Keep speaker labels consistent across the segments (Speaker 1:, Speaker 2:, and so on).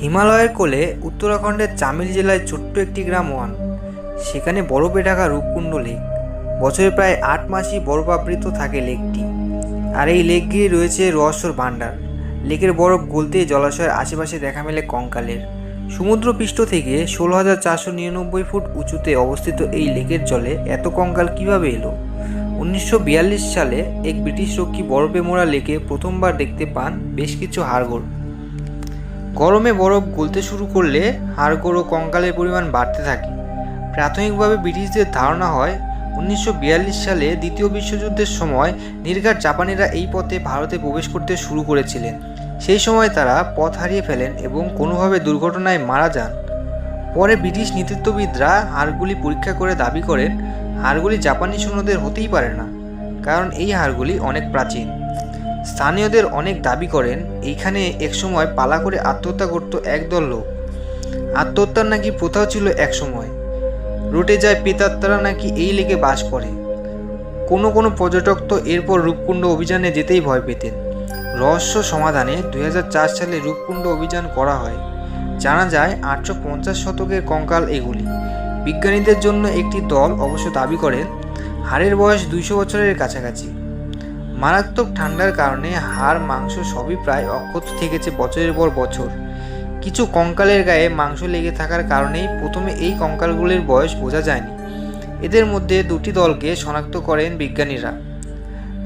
Speaker 1: হিমালয়ের কোলে উত্তরাখণ্ডের চামেলি জেলায় ছোট্ট একটি গ্রাম ওয়ান। সেখানে বরফে ঢাকা রূপকুণ্ড লেক। বছরে প্রায় 8 মাসই বরফাবৃত থাকে লেকটি। আর এই লেক ঘিরে রয়েছে রহস্যর ভাণ্ডার। লেকের বরফ গলতে জলাশয়ের আশেপাশে দেখা মেলে কঙ্কালের। সমুদ্রপৃষ্ঠ থেকে 16,499 ফুট উঁচুতে অবস্থিত এই লেকের জলে এত কঙ্কাল কিভাবে এলো? 1942 সালে এক ব্রিটিশ রক্ষী বরফে মোড়া লেকে প্রথমবার দেখতে পান বেশ কিছু হাড়গোড়। গরমে বরফ গলতে শুরু করলে হাড়গোড় ও কঙ্কালের পরিমাণ বাড়তে থাকে। প্রাথমিকভাবে ব্রিটিশদের ধারণা হয় 1942 সালে দ্বিতীয় বিশ্বযুদ্ধের সময় নির্ঘাত জাপানিরা এই পথে ভারতে প্রবেশ করতে শুরু করেছিলেন। সেই সময় তারা পথ হারিয়ে ফেলেন এবং কোনোভাবে দুর্ঘটনায় মারা যান। পরে ব্রিটিশ নেতৃত্ববিদরা হাড়গুলি পরীক্ষা করে দাবি করেন হাড়গুলি জাপানি সৈন্যদের হতেই পারে না, কারণ এই হাড়গুলি অনেক প্রাচীন। স্থানীয়দের অনেক দাবি করেন এইখানে একসময় পালা করে আত্মহত্যা করত একদল লোক। আত্মহত্যার নাকি প্রথাও ছিল একসময়। রুটে যায় প্রেতাত্মারা নাকি এই লেকে বাস করে। কোনো পর্যটক তো এরপর রূপকুণ্ড অভিযানে যেতেই ভয় পেতেন। রহস্য সমাধানে 2004 সালে রূপকুণ্ড অভিযান করা হয়। জানা যায় 850 শতকের কঙ্কাল এগুলি। বিজ্ঞানীদের জন্য একটি দল অবশ্য দাবি করেন হাড়ের বয়স 200 বছরের কাছাকাছি। মারাত্মক ঠান্ডার কারণে হাড় মাংস সবই প্রায় অক্ষত থেকেছে বছরের পর বছর। কিছু কঙ্কালের গায়ে মাংস লেগে থাকার কারণেই প্রথমে এই কঙ্কালগুলির বয়স বোঝা যায়নি। এদের মধ্যে দুটি দলকে শনাক্ত করেন বিজ্ঞানীরা।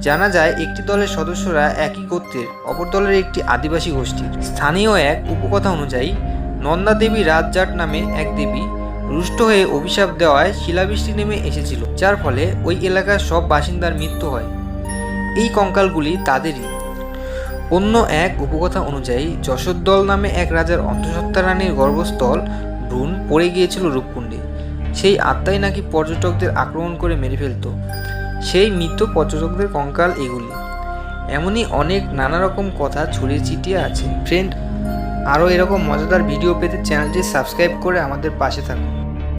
Speaker 1: জানা যায় একটি দলের সদস্যরা একই গোত্রের, অপর দলের একটি আদিবাসী গোষ্ঠীর। স্থানীয় এক উপকথা অনুযায়ী নন্দা দেবী রাজজাট নামে এক দেবী রুষ্ট হয়ে অভিশাপ দেওয়ায় শিলাবৃষ্টি নেমে এসেছিল, যার ফলে ওই এলাকার সব বাসিন্দার মৃত্যু হয়। এই কঙ্কালগুলি তাদেরই। অন্য এক উপকথা অনুযায়ী যশোদ্দল নামে এক রাজার অন্তঃসত্ত্বা রানীর গর্ভস্থল ভ্রূণ পড়ে গিয়েছিল রূপকুণ্ডে। সেই আত্মাই নাকি পর্যটকদের আক্রমণ করে মেরে ফেলত। সেই মৃত পর্যটকদের কঙ্কাল এগুলি। এমনই অনেক নানা রকম কথা ছড়িয়ে ছিটিয়ে আছে। ফ্রেন্ড, আরও এরকম মজাদার ভিডিও পেতে চ্যানেলটি সাবস্ক্রাইব করে আমাদের পাশে থাকুন।